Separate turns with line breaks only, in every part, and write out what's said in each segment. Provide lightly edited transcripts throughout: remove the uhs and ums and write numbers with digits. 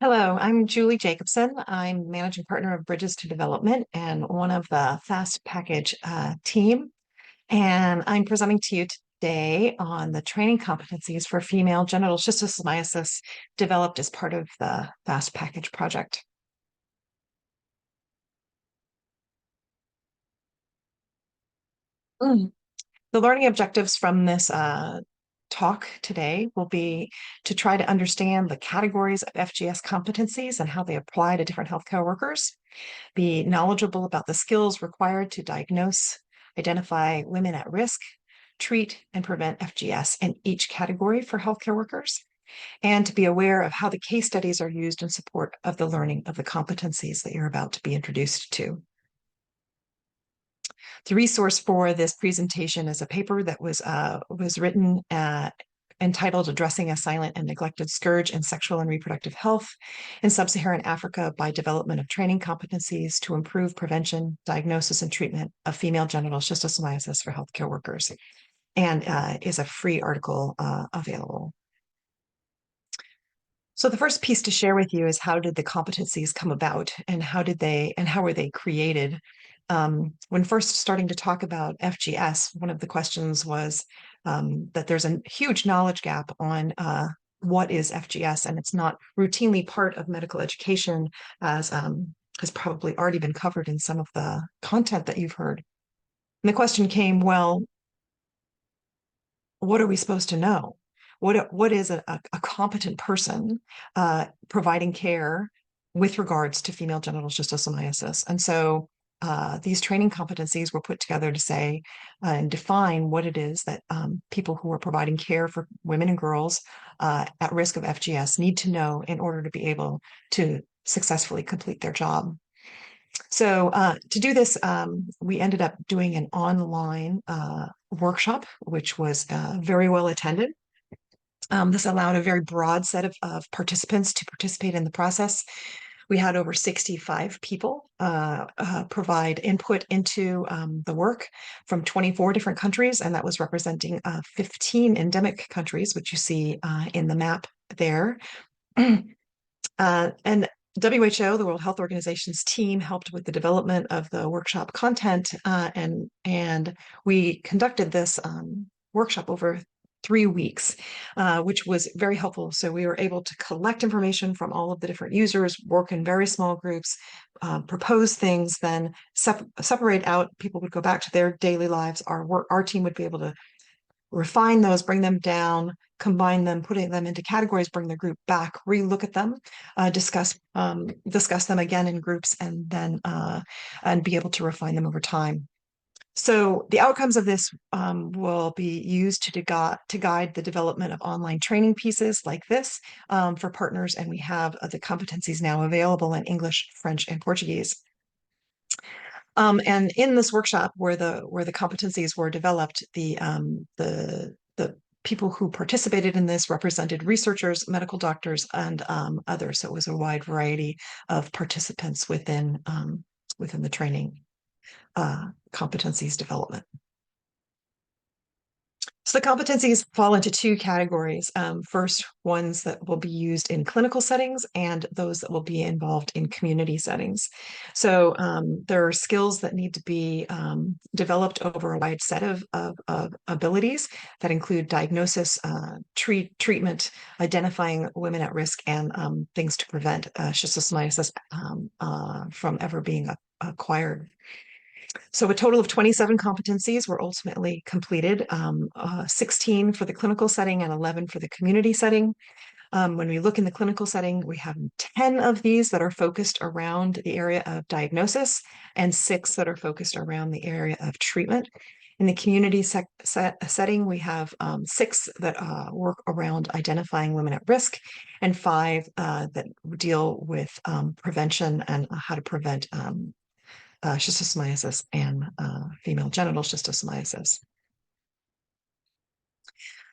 Hello, I'm Julie Jacobson. I'm managing partner of Bridges to Development and one of the Fast Package team. And I'm presenting to you today on the training competencies for female genital schistosomiasis developed as part of the Fast Package project. Mm. The learning objectives from this talk today will be to try to understand the categories of FGS competencies and how they apply to different healthcare workers, be knowledgeable about the skills required to diagnose, identify women at risk, treat, and prevent FGS in each category for healthcare workers, and to be aware of how the case studies are used in support of the learning of the competencies that you're about to be introduced to. The resource for this presentation is a paper that was written entitled Addressing a Silent and Neglected Scourge in Sexual and Reproductive Health in Sub-Saharan Africa by Development of Training Competencies to Improve Prevention, Diagnosis, and Treatment of Female Genital Schistosomiasis for Healthcare Workers, and is a free article available. So the first piece to share with you is how did the competencies come about and how were they created? When first starting to talk about FGS, one of the questions was that there's a huge knowledge gap on what is FGS, and it's not routinely part of medical education as has probably already been covered in some of the content that you've heard. And the question came, well, what are we supposed to know? What is a competent person providing care with regards to female genital schistosomiasis? And so these training competencies were put together to say and define what it is that people who are providing care for women and girls at risk of FGS need to know in order to be able to successfully complete their job. So to do this, we ended up doing an online workshop, which was very well attended. This allowed a very broad set of participants to participate in the process. We had over 65 people provide input into the work from 24 different countries, and that was representing 15 endemic countries, which you see in the map there. And WHO, the World Health Organization's team, helped with the development of the workshop content, and we conducted this workshop over 3 weeks, which was very helpful. So we were able to collect information from all of the different users, work in very small groups, propose things, then separate out. People would go back to their daily lives. Our team would be able to refine those, bring them down, combine them, putting them into categories, bring the group back, re-look at them, discuss them again in groups, and then and be able to refine them over time. So the outcomes of this will be used to guide the development of online training pieces like this for partners, and we have the competencies now available in English, French, and Portuguese. And in this workshop, where the competencies were developed, the people who participated in this represented researchers, medical doctors, and others. So it was a wide variety of participants within the training competencies development. So the competencies fall into two categories. First, ones that will be used in clinical settings and those that will be involved in community settings. So there are skills that need to be developed over a wide set of abilities that include diagnosis, treatment, identifying women at risk, and things to prevent schistosomiasis from ever being acquired. So a total of 27 competencies were ultimately completed, 16 for the clinical setting and 11 for the community setting. When we look in the clinical setting, we have 10 of these that are focused around the area of diagnosis and 6 that are focused around the area of treatment. In the community setting, we have 6 that work around identifying women at risk and 5 that deal with prevention and how to prevent schistosomiasis and female genital schistosomiasis.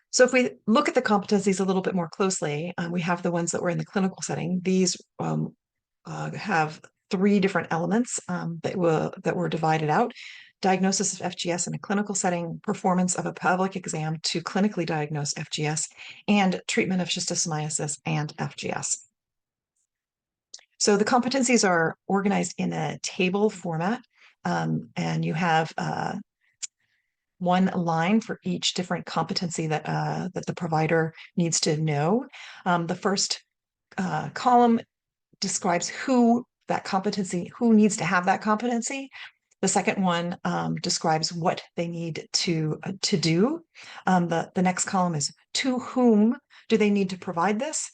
So if we look at the competencies a little bit more closely, we have the ones that were in the clinical setting. These have 3 different elements that were divided out: diagnosis of FGS in a clinical setting, performance of a pelvic exam to clinically diagnose FGS, and treatment of schistosomiasis and FGS. So the competencies are organized in a table format, and you have one line for each different competency that the provider needs to know. The first column describes who needs to have that competency. The second one describes what they need to do. The next column is to whom do they need to provide this?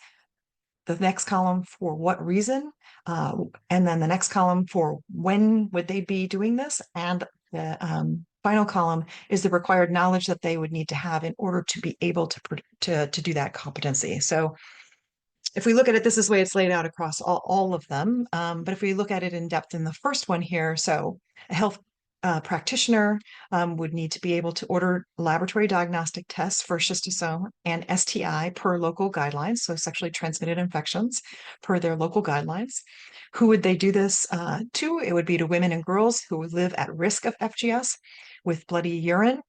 The next column for what reason? And then the next column for when would they be doing this? And the final column is the required knowledge that they would need to have in order to be able to do that competency. So if we look at it, this is the way it's laid out across all of them. But if we look at it in depth in the first one here, so a health practitioner would need to be able to order laboratory diagnostic tests for schistosome and STI per local guidelines, so sexually transmitted infections per their local guidelines. Who would they do this to? It would be to women and girls who live at risk of FGS with bloody urine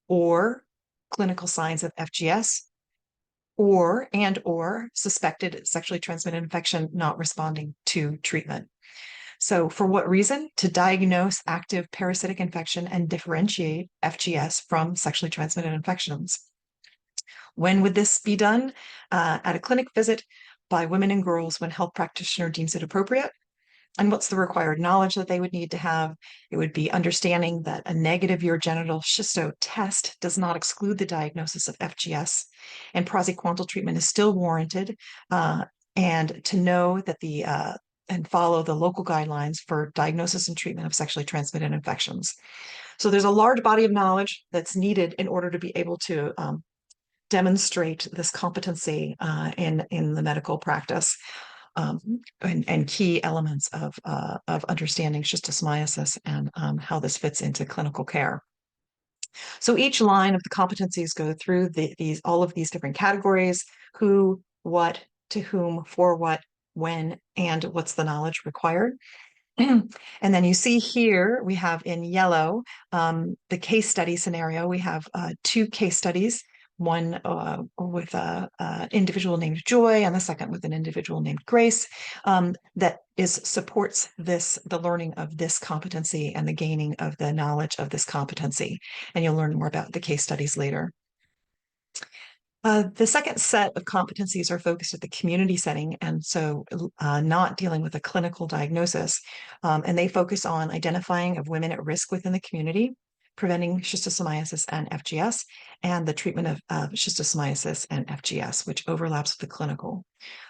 or clinical signs of FGS or suspected sexually transmitted infection not responding to treatment. So for what reason? To diagnose active parasitic infection and differentiate FGS from sexually transmitted infections. When would this be done? At a clinic visit by women and girls when health practitioner deems it appropriate. And what's the required knowledge that they would need to have? It would be understanding that a negative urogenital schisto test does not exclude the diagnosis of FGS, and praziquantel treatment is still warranted, and to know that and follow the local guidelines for diagnosis and treatment of sexually transmitted infections. So there's a large body of knowledge that's needed in order to be able to demonstrate this competency in the medical practice. And key elements of understanding schistosomiasis and how this fits into clinical care. So each line of the competencies go through all of these different categories: who, what, to whom, for what, when, and what's the knowledge required. And then you see here we have in yellow the case study scenario. We have two case studies, one with an individual named Joy and the second with an individual named Grace, that supports the learning of this competency and the gaining of the knowledge of this competency. And you'll learn more about the case studies later. The second set of competencies are focused at the community setting, and so not dealing with a clinical diagnosis. And they focus on identifying of women at risk within the community, preventing schistosomiasis and FGS, and the treatment of schistosomiasis and FGS, which overlaps with the clinical.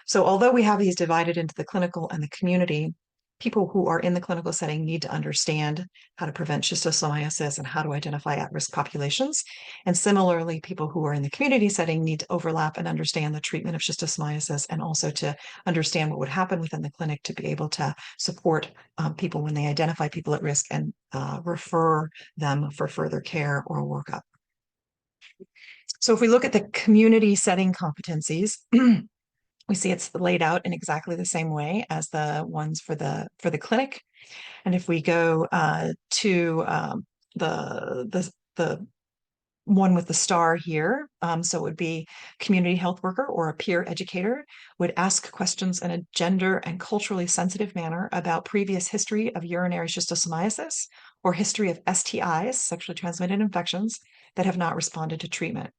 So although we have these divided into the clinical and the community, people who are in the clinical setting need to understand how to prevent schistosomiasis and how to identify at-risk populations. And similarly, people who are in the community setting need to overlap and understand the treatment of schistosomiasis, and also to understand what would happen within the clinic to be able to support people when they identify people at risk and refer them for further care or workup. So if we look at the community setting competencies, we see it's laid out in exactly the same way as the ones for the clinic. And if we go to the one with the star here, so it would be community health worker or a peer educator would ask questions in a gender and culturally sensitive manner about previous history of urinary schistosomiasis or history of STIs, sexually transmitted infections, that have not responded to treatment.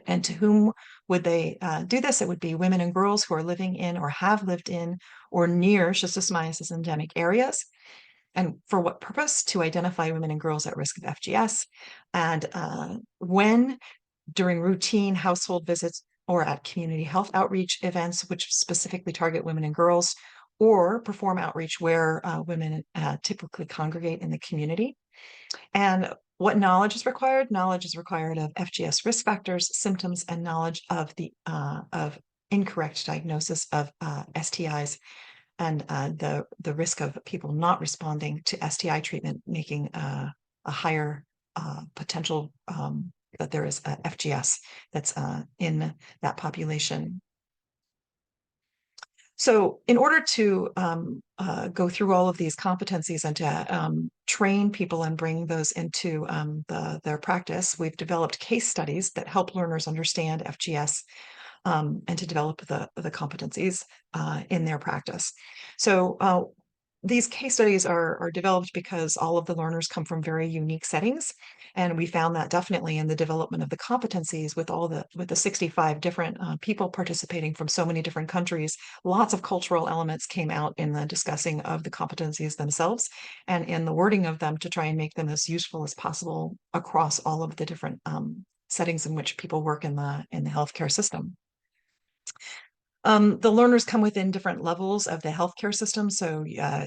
And to whom would they do this? It would be women and girls who are living in or have lived in or near schistosomiasis endemic areas. And for what purpose? To identify women and girls at risk of FGS. And when, during routine household visits or at community health outreach events, which specifically target women and girls, or perform outreach where women typically congregate in the community. And what knowledge is required? Knowledge is required of FGS risk factors, symptoms, and knowledge of of incorrect diagnosis of STIs, and the risk of people not responding to STI treatment, making a higher potential that there is a FGS that's in that population. So in order to go through all of these competencies and to train people and bring those into their practice, we've developed case studies that help learners understand FGS and to develop the competencies in their practice. So these case studies are developed because all of the learners come from very unique settings. And we found that definitely in the development of the competencies with the 65 different people participating from so many different countries, lots of cultural elements came out in the discussing of the competencies themselves and in the wording of them to try and make them as useful as possible across all of the different settings in which people work in the healthcare system. The learners come within different levels of the healthcare system, so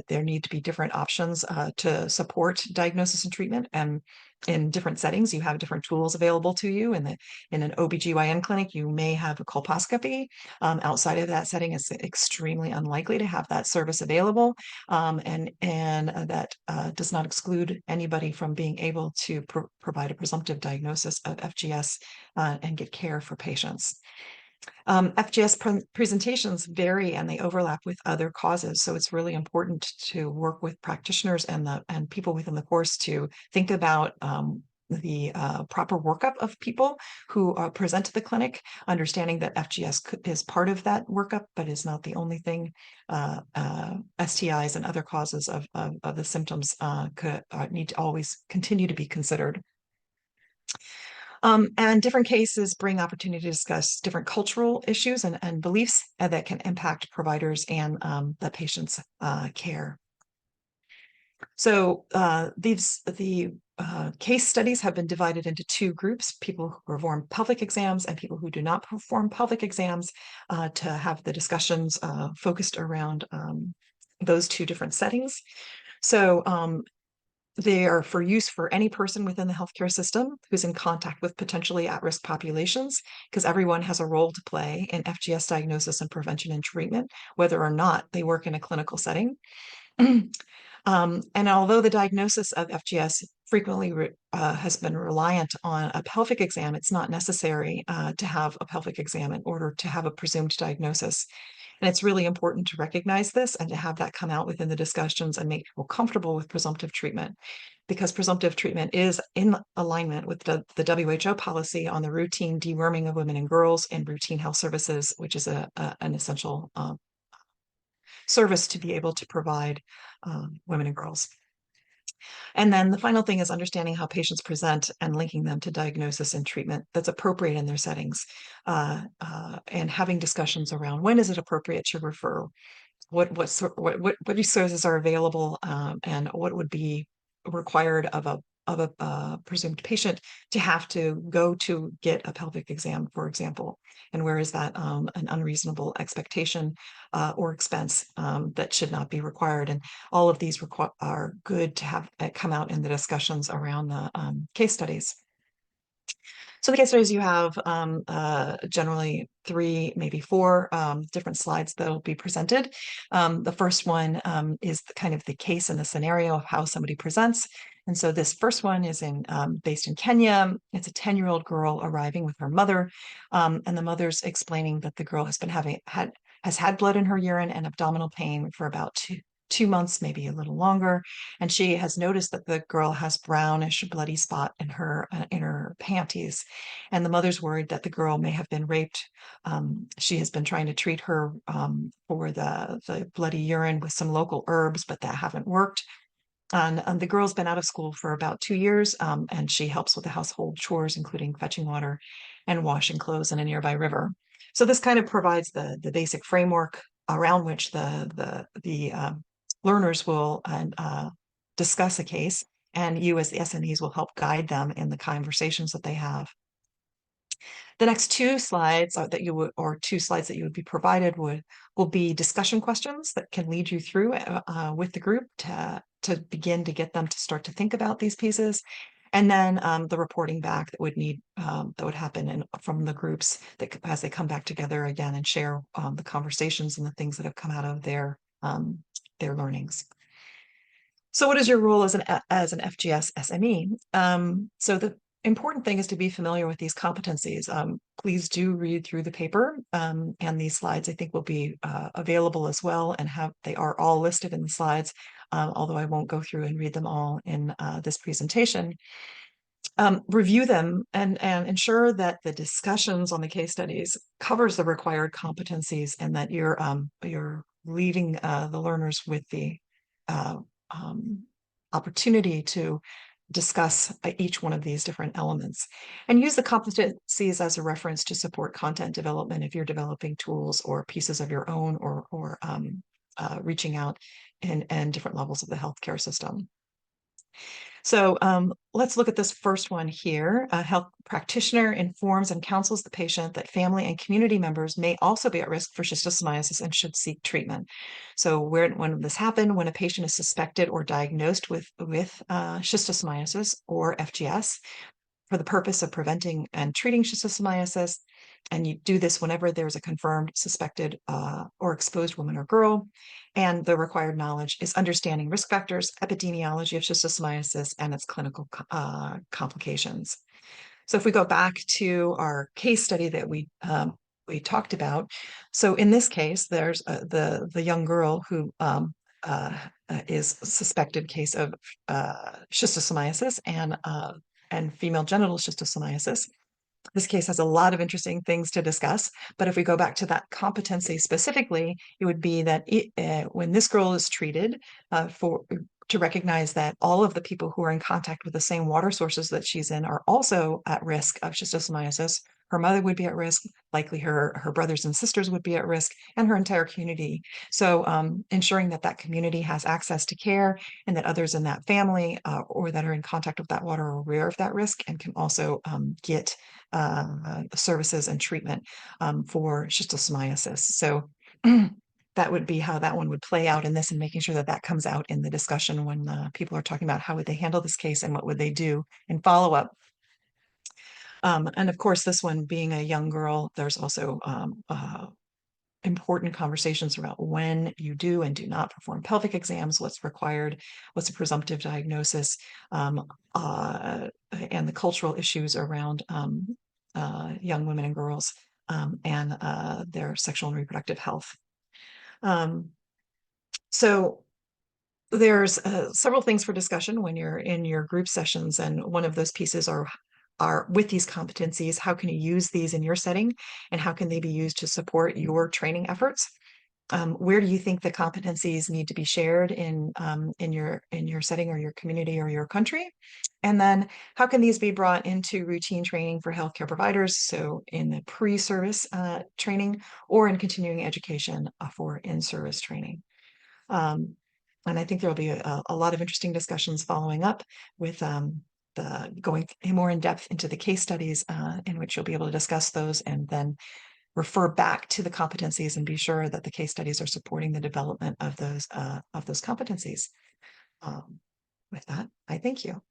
there need to be different options to support diagnosis and treatment. And in different settings, you have different tools available to you. In an OBGYN clinic, you may have a colposcopy. Outside of that setting, it's extremely unlikely to have that service available, and that does not exclude anybody from being able to provide a presumptive diagnosis of FGS and get care for patients. FGS presentations vary and they overlap with other causes. So it's really important to work with practitioners and people within the course to think about the proper workup of people who present to the clinic, understanding that FGS is part of that workup, but is not the only thing. STIs and other causes of the symptoms need to always continue to be considered. And different cases bring opportunity to discuss different cultural issues and beliefs that can impact providers and the patient's care. So the case studies have been divided into two groups: people who perform pelvic exams and people who do not perform pelvic exams, to have the discussions focused around those two different settings. So they are for use for any person within the healthcare system who's in contact with potentially at-risk populations, because everyone has a role to play in FGS diagnosis and prevention and treatment, whether or not they work in a clinical setting. And although the diagnosis of FGS frequently has been reliant on a pelvic exam, it's not necessary to have a pelvic exam in order to have a presumed diagnosis. And it's really important to recognize this and to have that come out within the discussions and make people comfortable with presumptive treatment, because presumptive treatment is in alignment with the WHO policy on the routine deworming of women and girls in routine health services, which is an essential service to be able to provide women and girls. And then the final thing is understanding how patients present and linking them to diagnosis and treatment that's appropriate in their settings, and having discussions around when is it appropriate to refer, what resources are available, and what would be required of a presumed patient to have to go to get a pelvic exam, for example, and where is that an unreasonable expectation or expense that should not be required. And all of these are good to have come out in the discussions around the case studies. So the case studies, you have generally 3, maybe 4 different slides that will be presented. The first one is kind of the case and the scenario of how somebody presents. And so this first one is based in Kenya. It's a 10-year-old girl arriving with her mother, and the mother's explaining that the girl has been has had blood in her urine and abdominal pain for about 2 months, maybe a little longer. And she has noticed that the girl has brownish bloody spot in her panties. And the mother's worried that the girl may have been raped. She has been trying to treat her for the bloody urine with some local herbs, but that haven't worked. And the girl's been out of school for about 2 years, and she helps with the household chores, including fetching water and washing clothes in a nearby river. So this kind of provides the basic framework around which the learners will discuss a case, and you as the SMEs will help guide them in the conversations that they have. The next 2 slides or 2 slides that you would be provided will be discussion questions that can lead you through with the group to begin to get them to start to think about these pieces. And then the reporting back that would happen from the groups as they come back together again and share the conversations and the things that have come out of their learnings. So what is your role as an FGS SME? So the important thing is to be familiar with these competencies. Please do read through the paper, and these slides I think will be available as well, and they are all listed in the slides, although I won't go through and read them all in this presentation. Review them and ensure that the discussions on the case studies covers the required competencies and that you're leaving the learners with the uh, um, opportunity to discuss each one of these different elements and use the competencies as a reference to support content development if you're developing tools or pieces of your own or reaching out in different levels of the healthcare system. So let's look at this first one here. A health practitioner informs and counsels the patient that family and community members may also be at risk for schistosomiasis and should seek treatment. So when this happened, when a patient is suspected or diagnosed with schistosomiasis or FGS, for the purpose of preventing and treating schistosomiasis. And you do this whenever there's a confirmed, suspected, or exposed woman or girl. And the required knowledge is understanding risk factors, epidemiology of schistosomiasis, and its clinical complications. So if we go back to our case study that we talked about, so in this case, there's the young girl who is a suspected case of schistosomiasis and female genital schistosomiasis. This case has a lot of interesting things to discuss, but if we go back to that competency specifically, it would be that when this girl is treated to recognize that all of the people who are in contact with the same water sources that she's in are also at risk of schistosomiasis. Her mother would be at risk, likely her brothers and sisters would be at risk, and her entire community. So ensuring that that community has access to care and that others in that family or that are in contact with that water are aware of that risk and can also get services and treatment for schistosomiasis. So that would be how that one would play out in this, and making sure that that comes out in the discussion when people are talking about how would they handle this case and what would they do in follow-up. And of course, this one being a young girl, there's also important conversations about when you do and do not perform pelvic exams, what's required, what's a presumptive diagnosis, and the cultural issues around young women and girls and their sexual and reproductive health. So there's several things for discussion when you're in your group sessions, and one of those pieces are with these competencies, how can you use these in your setting, and how can they be used to support your training efforts? Where do you think the competencies need to be shared in your setting or your community or your country? And then how can these be brought into routine training for healthcare providers? So in the pre-service training or in continuing education for in-service training. And I think there'll be a lot of interesting discussions following up with the going more in depth into the case studies in which you'll be able to discuss those and then refer back to the competencies and be sure that the case studies are supporting the development of those competencies. With that, I thank you.